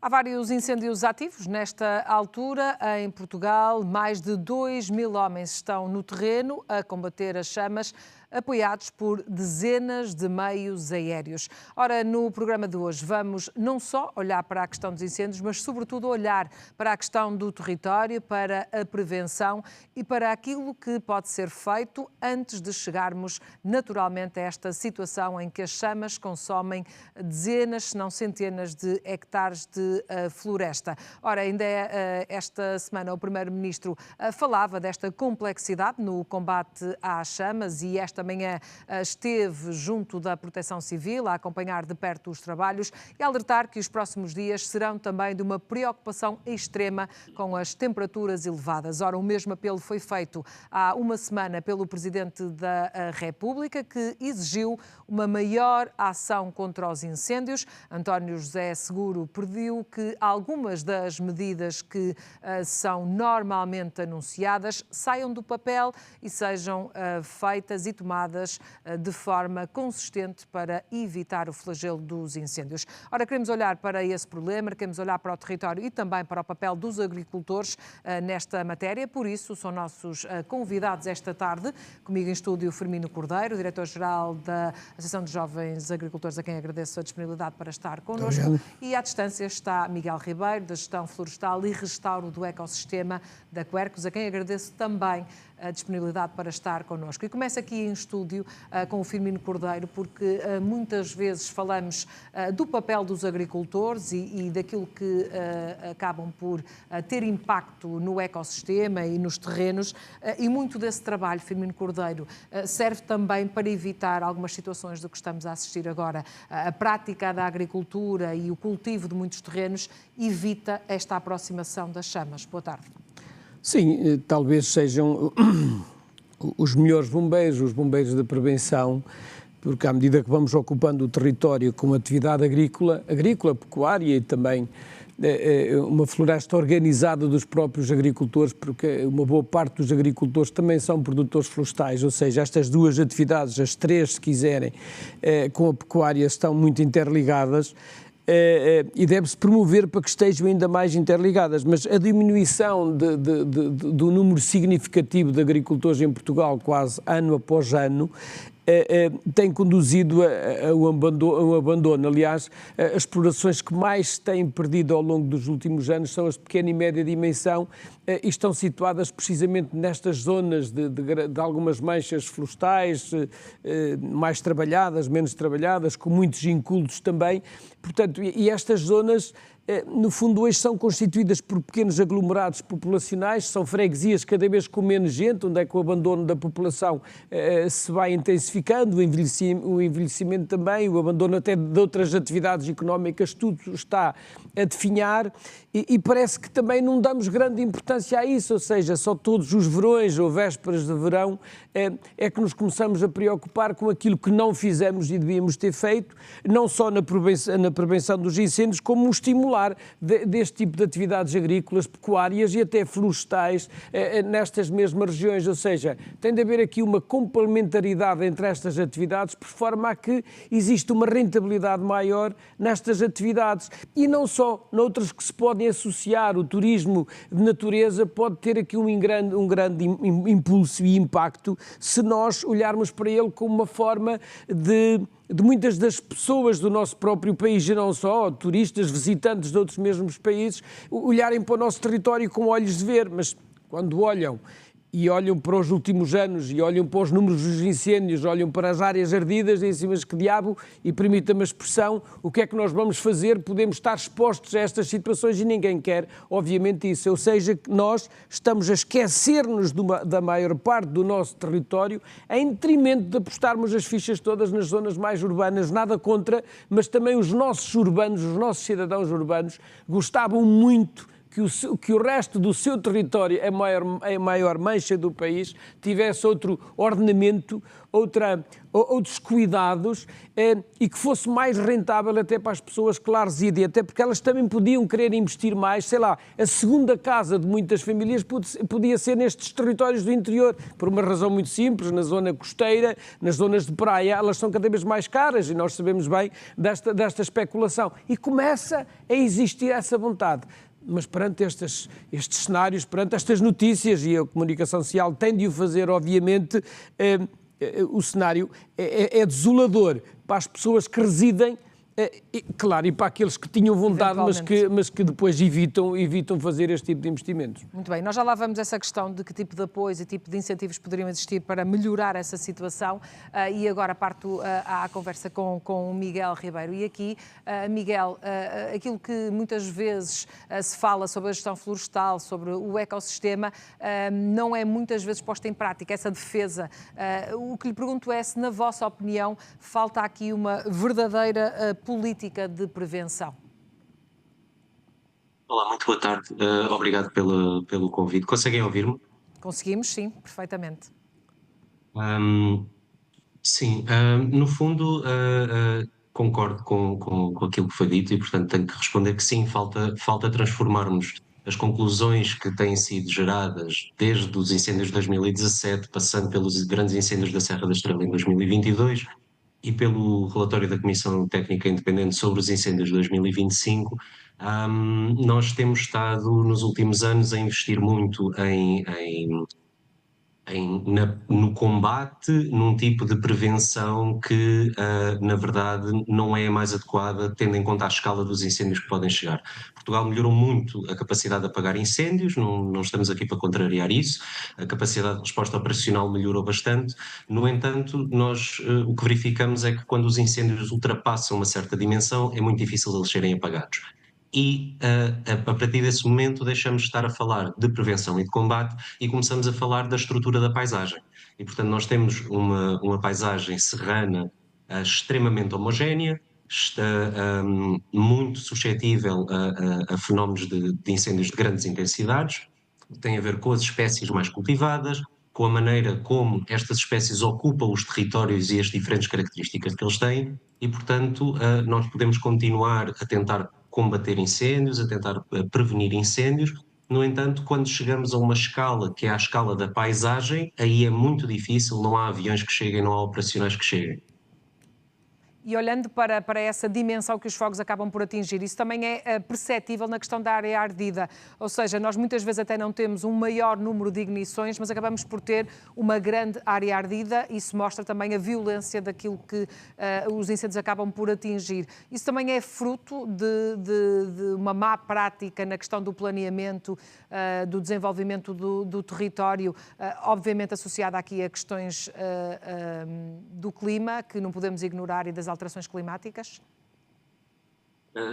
Há vários incêndios ativos nesta altura em Portugal. Mais de 2.000 homens estão no terreno a combater as chamas, apoiados por dezenas de meios aéreos. Ora, no programa de hoje vamos não só olhar para a questão dos incêndios, mas sobretudo olhar para a questão do território, para a prevenção e para aquilo que pode ser feito antes de chegarmos naturalmente a esta situação em que as chamas consomem dezenas, se não centenas de hectares de floresta. Ora, ainda esta semana o Primeiro-Ministro falava desta complexidade no combate às chamas e esta manhã esteve junto da Proteção Civil a acompanhar de perto os trabalhos e a alertar que os próximos dias serão também de uma preocupação extrema com as temperaturas elevadas. Ora, o mesmo apelo foi feito há uma semana pelo Presidente da República, que exigiu uma maior ação contra os incêndios. António José Seguro pediu que algumas das medidas que são normalmente anunciadas saiam do papel e sejam feitas e tomadas de forma consistente para evitar o flagelo dos incêndios. Ora, queremos olhar para esse problema, queremos olhar para o território e também para o papel dos agricultores nesta matéria. Por isso, são nossos convidados esta tarde. Comigo em estúdio, Firmino Cordeiro, Diretor-Geral da Associação de Jovens Agricultores, a quem agradeço a disponibilidade para estar connosco. Obrigado. E à distância está Miguel Ribeiro, da Gestão Florestal e Restauro do Ecossistema da Quercus, a quem agradeço também a disponibilidade para estar connosco. E começo aqui em estúdio com o Firmino Cordeiro, porque muitas vezes falamos do papel dos agricultores e daquilo que acabam por ter impacto no ecossistema e nos terrenos, e muito desse trabalho, Firmino Cordeiro, serve também para evitar algumas situações do que estamos a assistir agora. A prática da agricultura e o cultivo de muitos terrenos evita esta aproximação das chamas. Boa tarde. Sim, talvez sejam os melhores bombeiros, os bombeiros da prevenção, porque à medida que vamos ocupando o território com atividade agrícola, pecuária e também uma floresta organizada dos próprios agricultores, porque uma boa parte dos agricultores também são produtores florestais, ou seja, estas duas atividades, as três se quiserem, com a pecuária estão muito interligadas. E deve-se promover para que estejam ainda mais interligadas, mas a diminuição do número significativo de agricultores em Portugal, quase ano após ano, tem conduzido ao abandono. Aliás, as explorações que mais têm perdido ao longo dos últimos anos são as de pequena e média dimensão e estão situadas precisamente nestas zonas de algumas manchas florestais, mais trabalhadas, menos trabalhadas, com muitos incultos também. Portanto, e estas zonas, no fundo, hoje são constituídas por pequenos aglomerados populacionais, são freguesias cada vez com menos gente, onde é que o abandono da população se vai intensificando, o envelhecimento também, o abandono até de outras atividades económicas, tudo está a definhar e parece que também não damos grande importância a isso, ou seja, só todos os verões ou vésperas de verão é que nos começamos a preocupar com aquilo que não fizemos e devíamos ter feito, não só na prevenção dos incêndios, como estimular deste tipo de atividades agrícolas, pecuárias e até florestais nestas mesmas regiões, ou seja, tem de haver aqui uma complementaridade entre estas atividades, por forma a que existe uma rentabilidade maior nestas atividades e não só noutras que se podem associar. O turismo de natureza pode ter aqui um grande impulso e impacto se nós olharmos para ele como uma forma de muitas das pessoas do nosso próprio país, e não só, turistas, visitantes de outros mesmos países, olharem para o nosso território com olhos de ver, mas quando olham para os últimos anos e olham para os números dos incêndios, olham para as áreas ardidas, dizem, mas que diabo, e permita-me a expressão, o que é que nós vamos fazer? Podemos estar expostos a estas situações e ninguém quer, obviamente, isso. Ou seja, que nós estamos a esquecer-nos da maior parte do nosso território em detrimento de apostarmos as fichas todas nas zonas mais urbanas, nada contra, mas também os nossos urbanos, os nossos cidadãos urbanos gostavam muito que o resto do seu território, a maior mancha do país, tivesse outro ordenamento, outros cuidados, e que fosse mais rentável até para as pessoas que lá residem, até porque elas também podiam querer investir mais, sei lá, a segunda casa de muitas famílias podia ser nestes territórios do interior, por uma razão muito simples, na zona costeira, nas zonas de praia, elas são cada vez mais caras, e nós sabemos bem desta especulação. E começa a existir essa vontade. Mas perante estes cenários, perante estas notícias, e a comunicação social tem de o fazer, obviamente, o cenário é desolador para as pessoas que residem, claro, e para aqueles que tinham vontade, mas que depois evitam fazer este tipo de investimentos. Muito bem, nós já lá vamos essa questão de que tipo de apoios e tipo de incentivos poderiam existir para melhorar essa situação, e agora parto à conversa com o Miguel Ribeiro. E aqui, Miguel, aquilo que muitas vezes se fala sobre a gestão florestal, sobre o ecossistema, não é muitas vezes posta em prática essa defesa. O que lhe pergunto é se, na vossa opinião, falta aqui uma verdadeira política de prevenção. Olá, muito boa tarde. Obrigado pelo convite. Conseguem ouvir-me? Conseguimos, sim, perfeitamente. Sim, no fundo, concordo com aquilo que foi dito e, portanto, tenho que responder que sim, falta transformarmos as conclusões que têm sido geradas desde os incêndios de 2017, passando pelos grandes incêndios da Serra da Estrela em 2022 e pelo relatório da Comissão Técnica Independente sobre os incêndios de 2025. Nós temos estado nos últimos anos a investir muito no combate, num tipo de prevenção que, na verdade, não é a mais adequada, tendo em conta a escala dos incêndios que podem chegar. Portugal melhorou muito a capacidade de apagar incêndios, não estamos aqui para contrariar isso, a capacidade de resposta operacional melhorou bastante. No entanto, nós o que verificamos é que quando os incêndios ultrapassam uma certa dimensão, é muito difícil eles serem apagados. E a partir desse momento deixamos de estar a falar de prevenção e de combate e começamos a falar da estrutura da paisagem. E portanto nós temos uma paisagem serrana extremamente homogénea, está muito suscetível a fenómenos de incêndios de grandes intensidades, tem a ver com as espécies mais cultivadas, com a maneira como estas espécies ocupam os territórios e as diferentes características que eles têm, e portanto nós podemos continuar a tentar combater incêndios, a tentar prevenir incêndios. No entanto, quando chegamos a uma escala que é a escala da paisagem, aí é muito difícil, não há aviões que cheguem, não há operacionais que cheguem. E olhando para essa dimensão que os fogos acabam por atingir, isso também é perceptível na questão da área ardida. Ou seja, nós muitas vezes até não temos um maior número de ignições, mas acabamos por ter uma grande área ardida. Isso mostra também a violência daquilo que os incêndios acabam por atingir. Isso também é fruto de uma má prática na questão do planeamento, do desenvolvimento do território, obviamente associada aqui a questões do clima, que não podemos ignorar, e das alterações climáticas?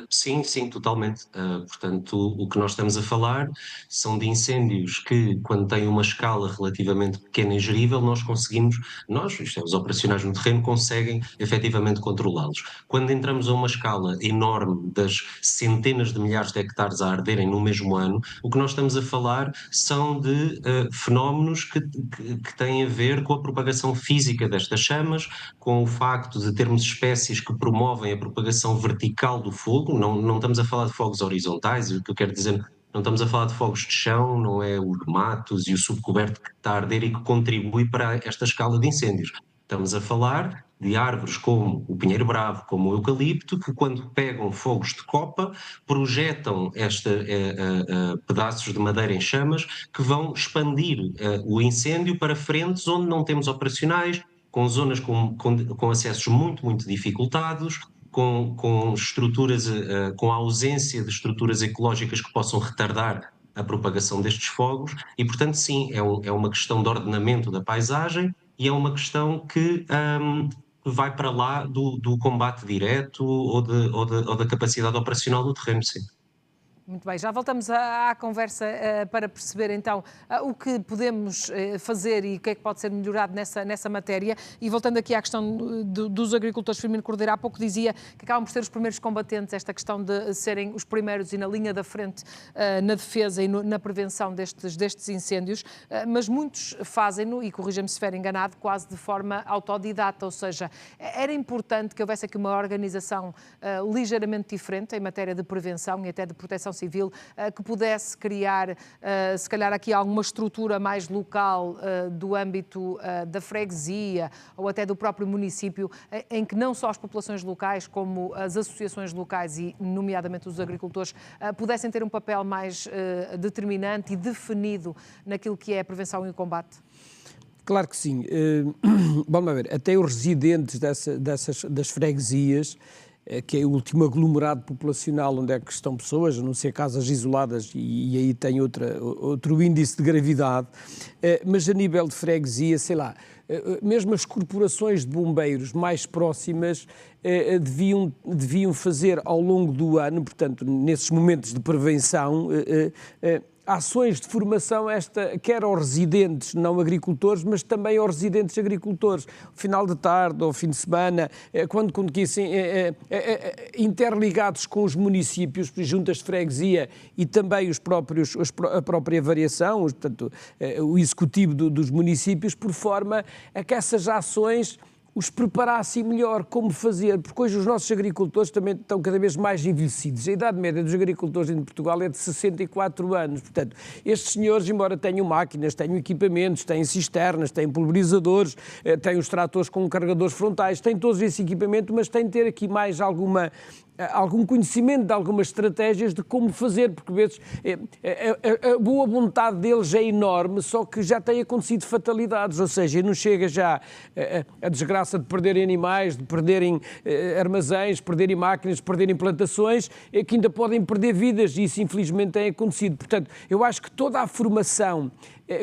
Sim, sim, totalmente. Portanto, o que nós estamos a falar são de incêndios que, quando têm uma escala relativamente pequena e gerível, isto é, os operacionais no terreno, conseguem efetivamente controlá-los. Quando entramos a uma escala enorme das centenas de milhares de hectares a arderem no mesmo ano, o que nós estamos a falar são de fenómenos que têm a ver com a propagação física destas chamas, com o facto de termos espécies que promovem a propagação vertical do fogo. Não estamos a falar de fogos horizontais, o que eu quero dizer, não estamos a falar de fogos de chão, não é os matos e o subcoberto que está a arder e que contribui para esta escala de incêndios. Estamos a falar de árvores como o pinheiro bravo, como o eucalipto, que quando pegam fogos de copa, projetam pedaços de madeira em chamas que vão expandir o incêndio para frentes onde não temos operacionais, com zonas com acessos muito, muito dificultados, com estruturas, com a ausência de estruturas ecológicas que possam retardar a propagação destes fogos e, portanto, sim, é uma questão de ordenamento da paisagem e é uma questão que vai para lá do combate direto ou da capacidade operacional do terreno, sim. Muito bem, já voltamos à conversa para perceber então o que podemos fazer e o que é que pode ser melhorado nessa matéria. E voltando aqui à questão dos agricultores, Firmino Cordeiro há pouco dizia que acabam por ser os primeiros combatentes, esta questão de serem os primeiros e na linha da frente na defesa e na prevenção destes incêndios, mas muitos fazem-no, e corrija-me se estiver enganado, quase de forma autodidata, ou seja, era importante que houvesse aqui uma organização ligeiramente diferente em matéria de prevenção e até de proteção civil, que pudesse criar, se calhar aqui alguma estrutura mais local do âmbito da freguesia ou até do próprio município, em que não só as populações locais como as associações locais e nomeadamente os agricultores pudessem ter um papel mais determinante e definido naquilo que é a prevenção e o combate? Claro que sim. Vamos ver, até os residentes das freguesias, que é o último aglomerado populacional onde é que estão pessoas, a não ser casas isoladas, e aí tem outro índice de gravidade, mas a nível de freguesia, sei lá, mesmo as corporações de bombeiros mais próximas deviam fazer ao longo do ano, portanto, nesses momentos de prevenção, ações de formação, quer aos residentes não agricultores, mas também aos residentes agricultores, final de tarde ou fim de semana, quando conseguissem, interligados com os municípios, juntas de freguesia e também a própria variação, portanto, o executivo dos municípios, por forma a que essas ações os preparassem melhor como fazer, porque hoje os nossos agricultores também estão cada vez mais envelhecidos. A idade média dos agricultores em Portugal é de 64 anos. Portanto, estes senhores, embora tenham máquinas, tenham equipamentos, têm cisternas, têm pulverizadores, têm os tratores com carregadores frontais, têm todos esse equipamento, mas têm de ter aqui mais algum conhecimento de algumas estratégias de como fazer, porque vezes a boa vontade deles é enorme, só que já têm acontecido fatalidades, ou seja, não chega já a desgraça de perderem animais, de perderem armazéns, perderem máquinas, de perderem plantações, que ainda podem perder vidas, e isso infelizmente tem acontecido. Portanto, eu acho que toda a formação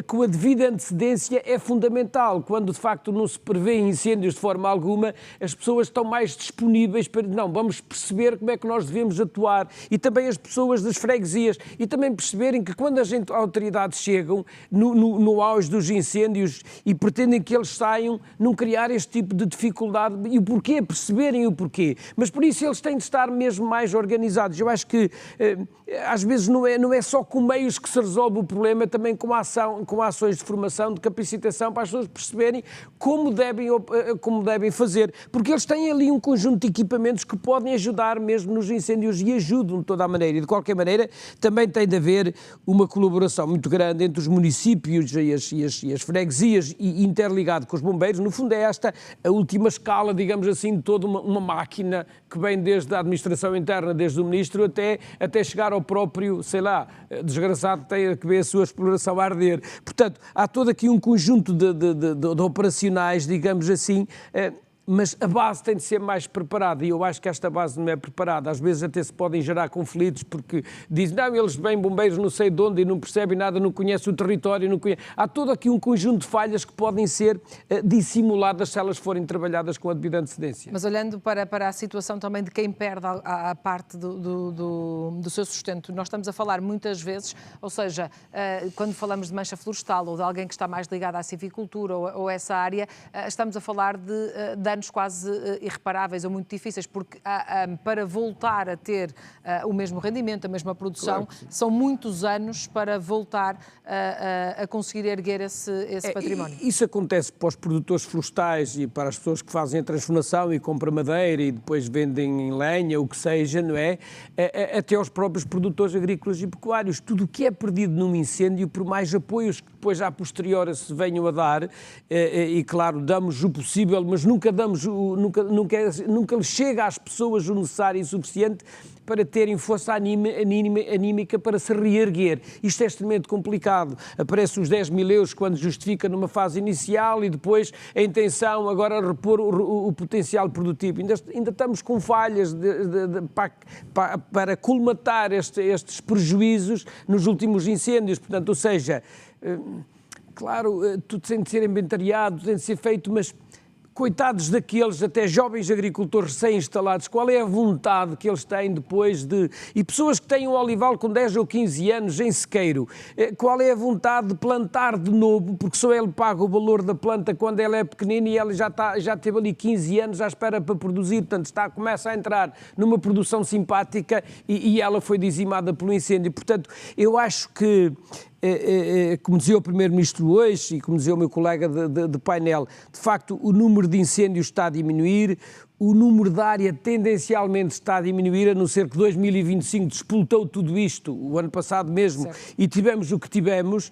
com a devida antecedência é fundamental. Quando de facto não se prevê incêndios de forma alguma, as pessoas estão mais disponíveis para, não, vamos perceber como é que nós devemos atuar, e também as pessoas das freguesias, e também perceberem que quando as autoridades chegam no auge dos incêndios e pretendem que eles saiam, não criar este tipo de dificuldade, e o porquê, perceberem o porquê. Mas por isso eles têm de estar mesmo mais organizados. Eu acho que às vezes não é só com meios que se resolve o problema, também com ações de formação, de capacitação, para as pessoas perceberem como devem fazer, porque eles têm ali um conjunto de equipamentos que podem ajudar mesmo nos incêndios, e ajudam de toda a maneira. E de qualquer maneira também tem de haver uma colaboração muito grande entre os municípios e as freguesias, e interligado com os bombeiros. No fundo é esta a última escala, digamos assim, de toda uma máquina que vem desde a administração interna, desde o ministro até chegar ao próprio, sei lá, desgraçado que tem que ver a sua exploração a arder. Portanto, há todo aqui um conjunto de operacionais, digamos assim, mas a base tem de ser mais preparada, e eu acho que esta base não é preparada. Às vezes até se podem gerar conflitos, porque dizem, não, eles vêm bombeiros não sei de onde e não percebem nada, não conhecem o território, não conhecem. Há todo aqui um conjunto de falhas que podem ser dissimuladas se elas forem trabalhadas com a devida antecedência. Mas olhando para a situação também de quem perde a parte do seu sustento, nós estamos a falar muitas vezes, ou seja, quando falamos de mancha florestal ou de alguém que está mais ligado à civicultura ou essa área, estamos a falar de danos quase irreparáveis ou muito difíceis, porque para voltar a ter o mesmo rendimento, a mesma produção, claro, são muitos anos para voltar a conseguir erguer esse património. Isso acontece para os produtores florestais e para as pessoas que fazem a transformação e compram madeira e depois vendem em lenha, o que seja, não é? Até aos próprios produtores agrícolas e pecuários. Tudo o que é perdido num incêndio, por mais apoios que depois à posterior se venham a dar, e claro, damos o possível, mas nunca lhe chega às pessoas o necessário e suficiente para terem força anímica para se reerguer. Isto é extremamente complicado. Aparecem os 10 mil euros quando justifica numa fase inicial, e depois a intenção agora é repor o potencial produtivo. Ainda estamos com falhas para colmatar estes prejuízos nos últimos incêndios. Portanto, ou seja, claro, tudo tem de ser inventariado, tem de ser feito, mas coitados daqueles até jovens agricultores recém-instalados, qual é a vontade que eles têm depois de... E pessoas que têm um olival com 10 ou 15 anos em sequeiro, qual é a vontade de plantar de novo, porque só ele paga o valor da planta quando ela é pequenina e ela já teve ali 15 anos à espera para produzir, portanto começa a entrar numa produção simpática e ela foi dizimada pelo incêndio. Portanto, eu acho que como dizia o Primeiro-Ministro hoje e como dizia o meu colega de painel, de facto o número de incêndios está a diminuir, o número de área tendencialmente está a diminuir, a não ser que 2025 despoltou tudo isto, o ano passado mesmo, certo, e tivemos o que tivemos,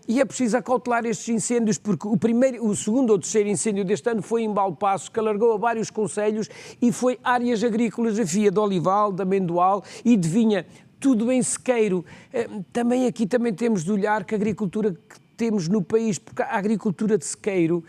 e é preciso acautelar estes incêndios, porque o segundo ou terceiro incêndio deste ano foi em Balpaço, que alargou a vários concelhos e foi áreas agrícolas, a FIA de olival, de amendoal e de vinha, tudo em sequeiro. Também aqui temos de olhar que a agricultura que temos no país, porque a agricultura de sequeiro,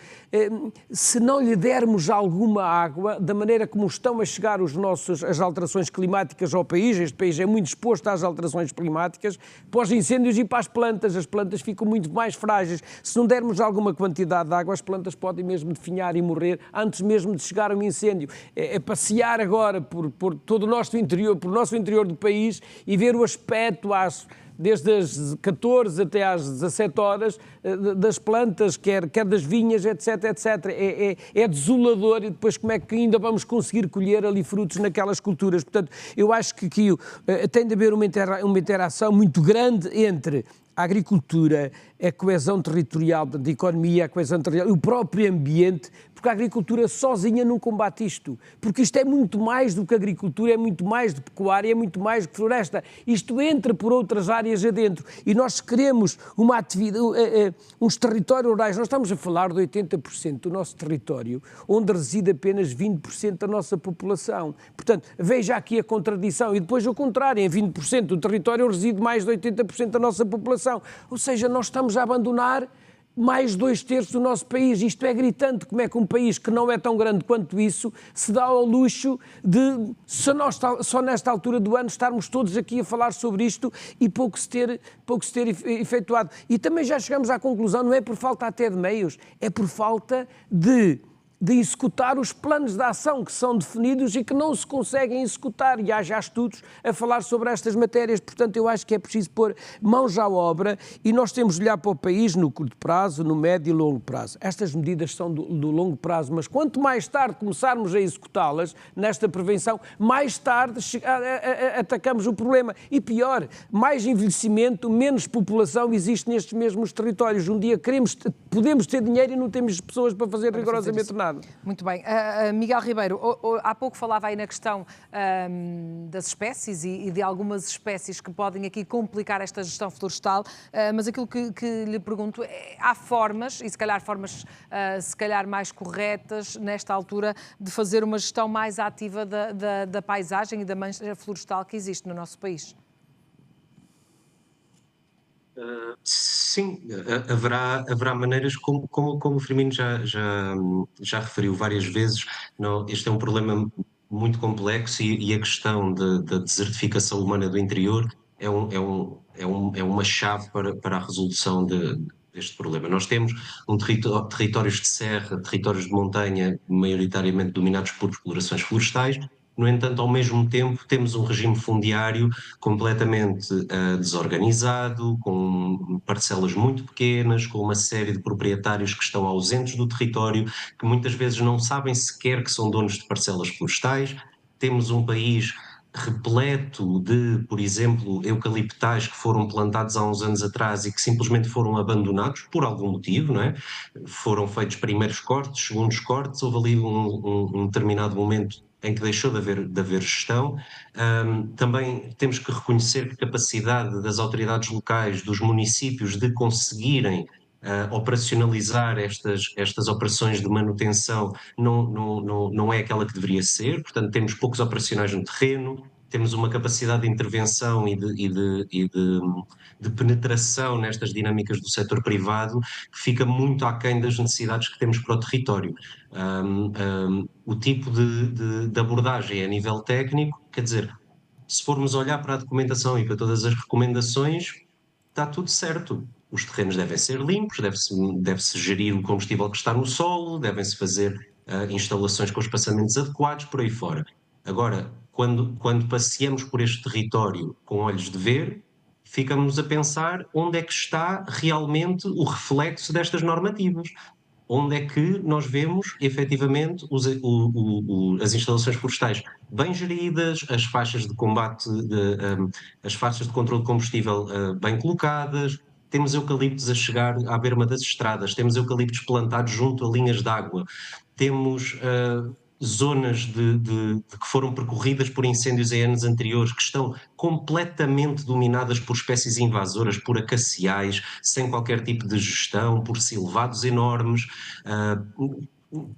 se não lhe dermos alguma água, da maneira como estão a chegar as alterações climáticas ao país, este país é muito exposto às alterações climáticas, para os incêndios e para as plantas ficam muito mais frágeis. Se não dermos alguma quantidade de água, as plantas podem mesmo definhar e morrer antes mesmo de chegar a um incêndio. É passear agora por todo o nosso interior, por nosso interior do país e ver o aspecto desde as 14 até às 17 horas, das plantas, quer das vinhas, etc, etc. É desolador e depois como é que ainda vamos conseguir colher ali frutos naquelas culturas. Portanto, eu acho que aqui tem de haver uma interação muito grande entre a agricultura, a coesão territorial, a economia, a coesão territorial, o próprio ambiente, porque a agricultura sozinha não combate isto, porque isto é muito mais do que agricultura, é muito mais de pecuária, é muito mais do que floresta. Isto entra por outras áreas adentro e nós queremos uma atividade, uns territórios rurais, nós estamos a falar de 80% do nosso território, onde reside apenas 20% da nossa população. Portanto, veja aqui a contradição e depois o contrário, em 20% do território reside mais de 80% da nossa população. Ou seja, nós estamos a abandonar mais de 2/3 do nosso país. Isto é gritante, como é que um país que não é tão grande quanto isso se dá ao luxo de, só nesta altura do ano, estarmos todos aqui a falar sobre isto e pouco se ter efetuado. E também já chegamos à conclusão, não é por falta até de meios, é por falta de executar os planos de ação que são definidos e que não se conseguem executar. E há já estudos a falar sobre estas matérias. Portanto, eu acho que é preciso pôr mãos à obra e nós temos de olhar para o país no curto prazo, no médio e longo prazo. Estas medidas são do longo prazo, mas quanto mais tarde começarmos a executá-las, nesta prevenção, mais tarde atacamos o problema. E pior, mais envelhecimento, menos população existe nestes mesmos territórios. Um dia podemos ter dinheiro e não temos pessoas para fazer rigorosamente nada. Muito bem. Miguel Ribeiro, há pouco falava aí na questão das espécies e de algumas espécies que podem aqui complicar esta gestão florestal, mas aquilo que lhe pergunto é, há formas, e se calhar formas mais corretas nesta altura, de fazer uma gestão mais ativa da paisagem e da mancha florestal que existe no nosso país? Sim, haverá maneiras, como o Firmino já referiu várias vezes. Não, este é um problema muito complexo e a questão da desertificação humana do interior é uma chave para a resolução deste problema. Nós temos territórios de serra, territórios de montanha, maioritariamente dominados por explorações florestais. No entanto, ao mesmo tempo, temos um regime fundiário completamente desorganizado, com parcelas muito pequenas, com uma série de proprietários que estão ausentes do território, que muitas vezes não sabem sequer que são donos de parcelas florestais. Temos um país repleto de, por exemplo, eucaliptais que foram plantados há uns anos atrás e que simplesmente foram abandonados por algum motivo, não é? Foram feitos primeiros cortes, segundos cortes, houve ali um determinado momento em que deixou de haver gestão. Também temos que reconhecer que a capacidade das autoridades locais, dos municípios, de conseguirem operacionalizar estas operações de manutenção não é aquela que deveria ser. Portanto, temos poucos operacionais no terreno, temos uma capacidade de intervenção e de penetração nestas dinâmicas do setor privado que fica muito aquém das necessidades que temos para o território. O tipo de abordagem a nível técnico, quer dizer, se formos olhar para a documentação e para todas as recomendações, está tudo certo. Os terrenos devem ser limpos, deve-se gerir o combustível que está no solo, devem-se fazer instalações com espaçamentos adequados, por aí fora. Agora, quando passeamos por este território com olhos de ver, ficamos a pensar onde é que está realmente o reflexo destas normativas. Onde é que nós vemos, efetivamente, as instalações florestais bem geridas, as faixas de combate, as faixas de controle de combustível bem colocadas, temos eucaliptos a chegar à berma das estradas, temos eucaliptos plantados junto a linhas de água, temos zonas que foram percorridas por incêndios em anos anteriores, que estão completamente dominadas por espécies invasoras, por acaciais, sem qualquer tipo de gestão, por silvados enormes.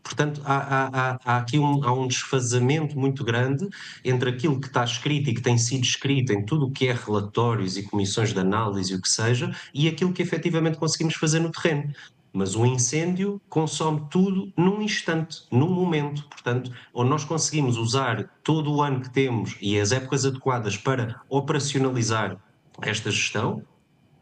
Portanto, há aqui um desfazamento muito grande entre aquilo que está escrito e que tem sido escrito em tudo o que é relatórios e comissões de análise, o que seja, e aquilo que efetivamente conseguimos fazer no terreno. Mas o incêndio consome tudo num instante, num momento. Portanto, ou nós conseguimos usar todo o ano que temos e as épocas adequadas para operacionalizar esta gestão,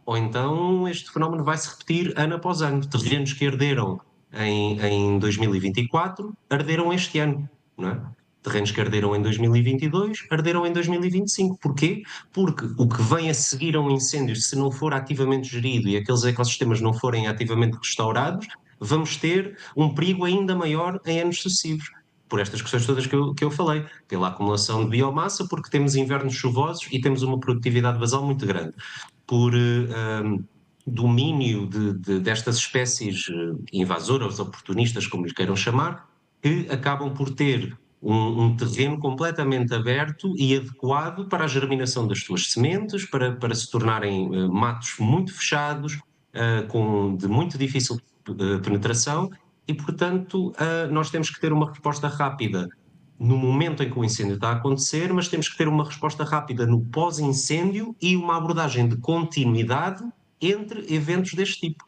ou então este fenómeno vai se repetir ano após ano. Terrenos que arderam em 2024 arderam este ano, não é? Terrenos que arderam em 2022 arderam em 2025. Porquê? Porque o que vem a seguir a um incêndio, se não for ativamente gerido e aqueles ecossistemas não forem ativamente restaurados, vamos ter um perigo ainda maior em anos sucessivos. Por estas questões todas que eu falei, pela acumulação de biomassa, porque temos invernos chuvosos e temos uma produtividade basal muito grande, por domínio destas espécies invasoras, oportunistas, como lhes queiram chamar, que acabam por ter um terreno completamente aberto e adequado para a germinação das suas sementes, para se tornarem matos muito fechados, de muito difícil penetração, e, portanto, nós temos que ter uma resposta rápida no momento em que o incêndio está a acontecer, mas temos que ter uma resposta rápida no pós-incêndio e uma abordagem de continuidade entre eventos deste tipo.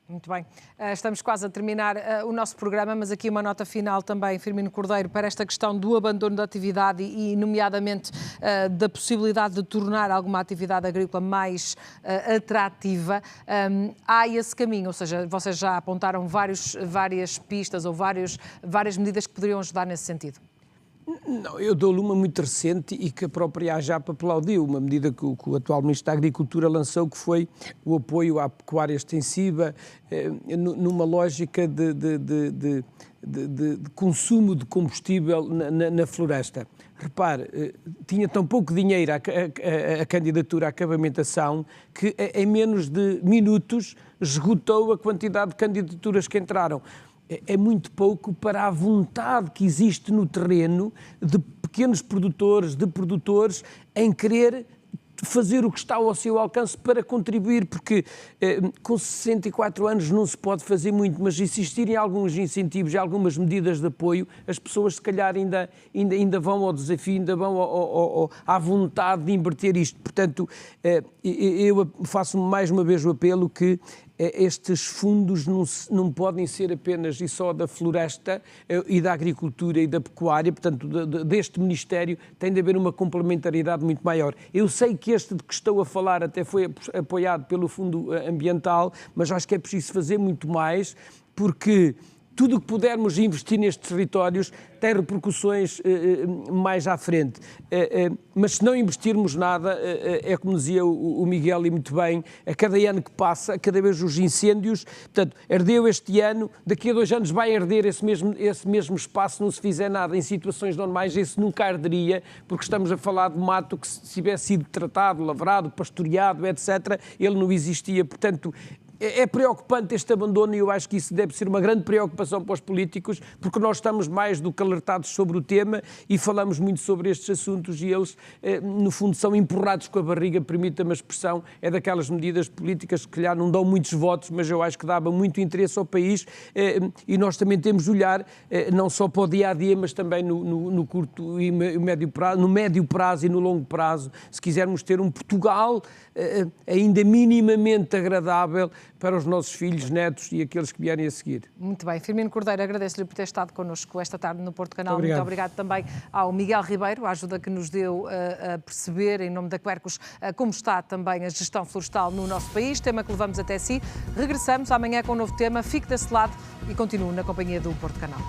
Muito bem. Estamos quase a terminar o nosso programa, mas aqui uma nota final também, Firmino Cordeiro, para esta questão do abandono da atividade e nomeadamente, da possibilidade de tornar alguma atividade agrícola mais atrativa. Há esse caminho, ou seja, vocês já apontaram várias pistas ou várias medidas que poderiam ajudar nesse sentido. Não, eu dou-lhe uma muito recente e que a própria AJAP aplaudiu, uma medida que o atual Ministro da Agricultura lançou, que foi o apoio à pecuária extensiva, numa lógica de consumo de combustível na floresta. Repare, tinha tão pouco dinheiro a candidatura à acabamentação que em menos de minutos esgotou a quantidade de candidaturas que entraram. É muito pouco para a vontade que existe no terreno de pequenos produtores, de produtores, em querer fazer o que está ao seu alcance para contribuir, porque com 64 anos não se pode fazer muito, mas existirem alguns incentivos e algumas medidas de apoio, as pessoas se calhar ainda vão ao desafio, ainda vão à vontade de inverter isto. Portanto, eu faço mais uma vez o apelo que estes fundos não podem ser apenas e só da floresta e da agricultura e da pecuária, portanto, deste Ministério tem de haver uma complementaridade muito maior. Eu sei que este de que estou a falar até foi apoiado pelo Fundo Ambiental, mas acho que é preciso fazer muito mais, porque tudo o que pudermos investir nestes territórios tem repercussões mais à frente. Mas se não investirmos nada, é como dizia o Miguel e muito bem, a cada ano que passa, cada vez os incêndios, portanto, ardeu este ano, daqui a 2 anos vai arder esse mesmo espaço, não se fizer nada. Em situações normais, esse nunca arderia, porque estamos a falar de mato que, se tivesse sido tratado, lavrado, pastoreado, etc., ele não existia. Portanto, é preocupante este abandono e eu acho que isso deve ser uma grande preocupação para os políticos, porque nós estamos mais do que alertados sobre o tema e falamos muito sobre estes assuntos e eles, no fundo, são empurrados com a barriga, permita-me a expressão, é daquelas medidas políticas que, calhar, não dão muitos votos, mas eu acho que dava muito interesse ao país e nós também temos de olhar não só para o dia-a-dia, mas também no curto e médio prazo, no médio prazo e no longo prazo, se quisermos ter um Portugal ainda minimamente agradável para os nossos filhos, netos e aqueles que vierem a seguir. Muito bem. Firmino Cordeiro, agradeço-lhe por ter estado connosco esta tarde no Porto Canal. Muito obrigado também ao Miguel Ribeiro, a ajuda que nos deu a perceber, em nome da Quercus, como está também a gestão florestal no nosso país, tema que levamos até si. Regressamos amanhã com um novo tema. Fique desse lado e continue na companhia do Porto Canal.